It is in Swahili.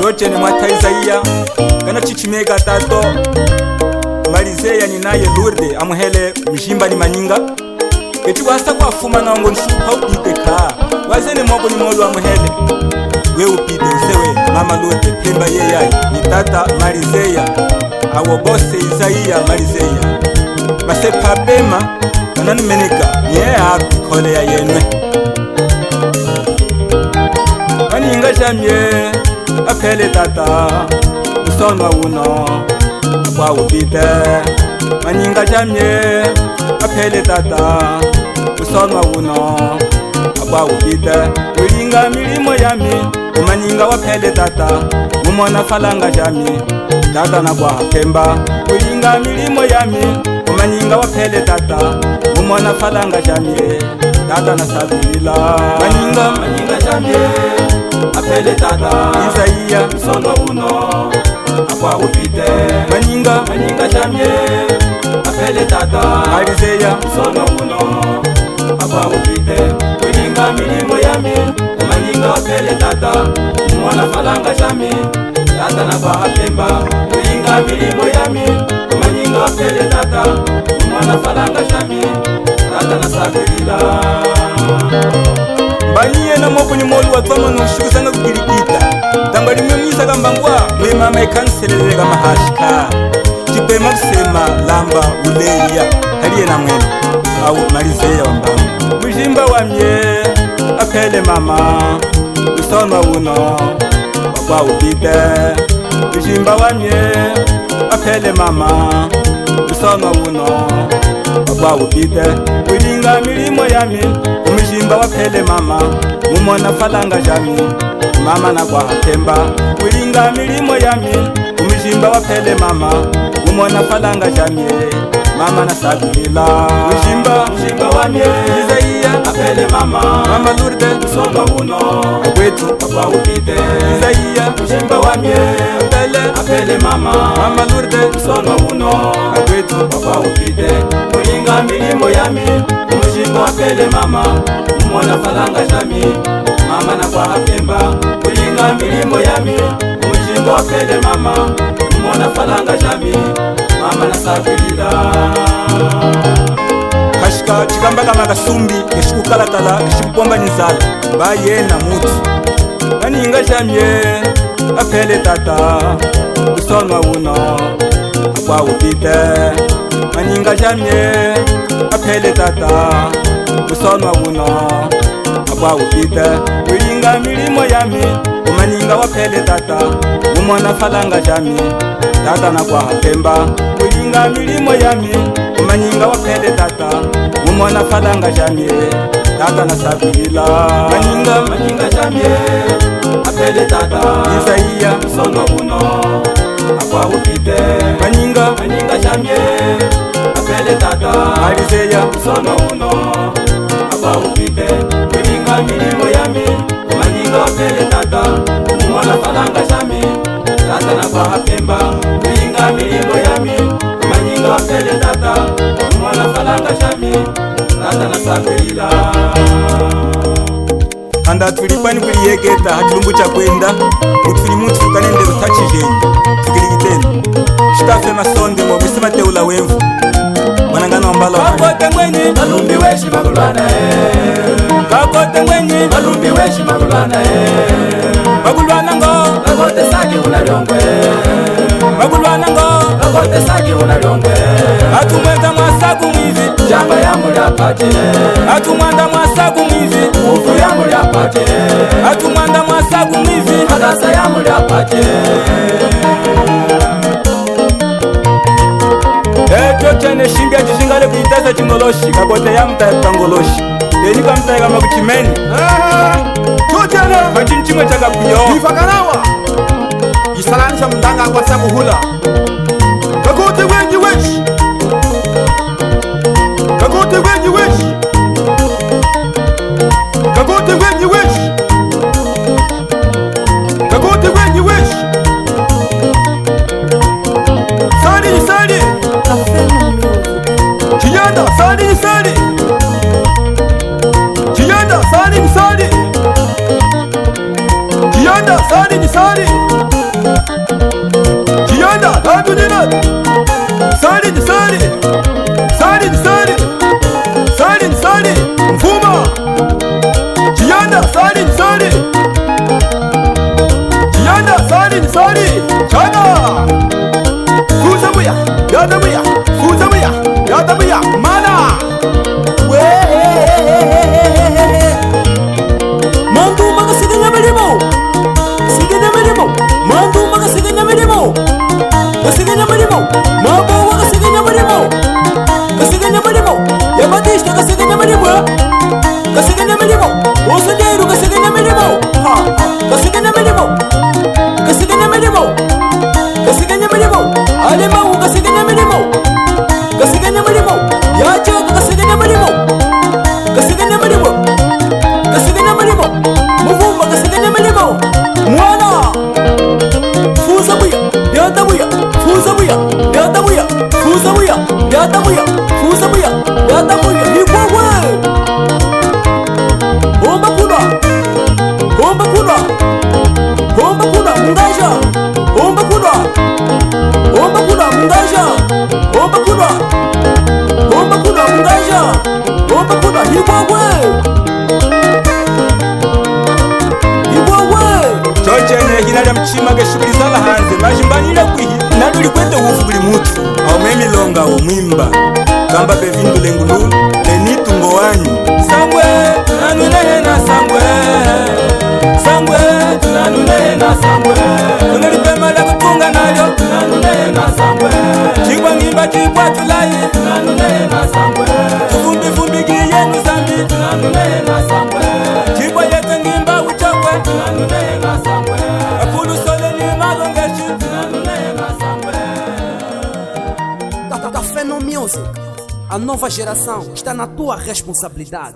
choche ni mwata Isaiya kana chichimega tato Malizeya ni naye Lourdes amuhele mjimba ni maninga eti wasa kwa fuma na ngo nshupa upite ka waze ni mogo ni molo amuhele we upite sewe mama Lourdes pemba yeyai ni tata Malizeya awo bose Isaiya Malizeya base papema kana numeneka nye hapi kole ya yenwe maninga jamye apele tata usonwa uno kwa upite maninga jamye apele tata usonwa uno kwa upite ulinga milimo yami umaninga wapele tata mumona falanga jami tata na kwa pemba ulinga milimo yami umaninga wapele tata mumona falanga jami tata na sabila maninga jami apele tata Isaiya usonwa uno kwa upite maninga jamye apele tata Malizeya usonwa uno kwa upite ulinga milimo yami maninga apele tata mwana falanga jami tata na kwa pemba ulinga milimo yami maninga apele tata mwana falanga jami tata na sabila baniye na moko ni molu watwama no shusanga kukirikita tambali mwemisa kambangwa mwe mama ikanselele kama hashika jipema kusema lamba uleya haliye na mwene au Malizeya wambangu mjimba wamye apele mama usonwa uno wakwa upite mjimba wamye apele mama usonwa uno wakwa upite ulinga milimo yami umjimba wapele mama mumona falanga jami mama na kwa pemba ulinga milimo yami umjimba wapele mama mumona falanga jami mama na sabila mjimba wamye Isaiya apele mama Lourdes usonwa uno kwetu kwa upite Isaiya mjimba wamye apele mama Lourdes usonwa uno kwetu kwa upite ulinga milimo yami umjimba wapele mama mumona falanga jami mama na kwa pemba ulinga milimo yami umjimba wapele mama mumona falanga jami mama na sabila kashika chikamba kama kasumbi kishikukalatala kishikupomba nizala baye na mutu maninga jamye apele tata usonwa uno kwa upite maninga jamye apele tata usonwa uno kwa upite ulinga milimo yami umaninga wapele tata umona falanga jami tata na kwa pemba ulinga milimo yami umaninga wapele tata umona falanga jami tata na sabila maninga jami apele tata Isaiya usonwa uno kwa upite maninga jami apele tata Malizeya usonwa uno kwa upite ulinga milimo yami umaninga apele tata umona falanga jami tata na kwa pemba ulinga milimo yami umaninga apele tata umona falanga jami tata na sabila anda tulipani kuliyeketa hatulumbu cha kwenda utuli mutu kanende rutachijeni tukirigiteni shitafe masonde mwa wisima teula wenfu mwanangana wambala kakote mwenye malumbi weshi magulwana kakote mwenye malumbi weshi magulwana magulwana ngo kakote saki unalyongwe magulwana ngo kakote saki unalyongwe atumwenda mwasaku mwizi jamba ya mulapati atumwanda mwasaku mwizi ufu ya mulapati atumwanda mwasaku mwizi hadasa ya mulapati chene shimbia chishingale kuitesa chingoloshi kakote ya mta tangoloshi denika mta kama kuchimeni chene machinchimwe chaka kuyo ifakarawa isalanisha mndanga kwa sabu hula kakote wenyi weshi kakote wenyi weshi kakote wenyi weshi kakote wenyi weshi sali Chiyanda sali Chiyanda sali Chiyanda sali sari Kianda ladu ni ladu Sari ni sari Sari ni sari Sari ni sari Mfuma Kianda sari ni sari Kianda sari ni sari Chana Fuza buya Yada buya Fuza buya Yada buya Mana Mandu maga siganya merimo Mandu maga siganya merimo Kasiganya merimo Mabo waga siganya merimo Kasiganya merimo Ya Batista kasiganya merimo Kasiganya merimo Osanderu kasiganya merimo Kasiganya merimo Kasiganya merimo Kasiganya merimo Alemau kasiganya merimo Kasiganya merimo Ya Choka kasiganya merimo Kasiganya merimo Kasiganya merimo Muvumba kasiganya merimo Mwana Fuza buya Yata buya Fuza buya Yata buya Fuza buya Yata buya Fuza buya Yata buya Ikwawe Homba kuna Homba kuna Homba kuna Mungaja Homba kuna Homba kuna Mungaja Homba kuna Homba kuna Mungaja Homba kuna Ikwawe Chochenye hinalya mchima geshuguli zala hanze majimbanile kwihi naduli kwete ufu buli mutu aumemi longa umwimba kamba bevindule ngululu lenitungo wanyu sangwe tunanunehe na sangwe sangwe tunanunehe na sangwe tunalipema la kutunga nalyo tunanunehe na sangwe chikwa ngimba chikwa tulayi tunanunehe na sangwe tuvumbi vumbi giyenu zambi tunanunehe na sangwe chikwa yete ngimba uchokwe tunanunehe na sangwe akulu sole ni malongeshi tunanunehe na sangwe. Café No Music, a nova geração está na tua responsabilidade.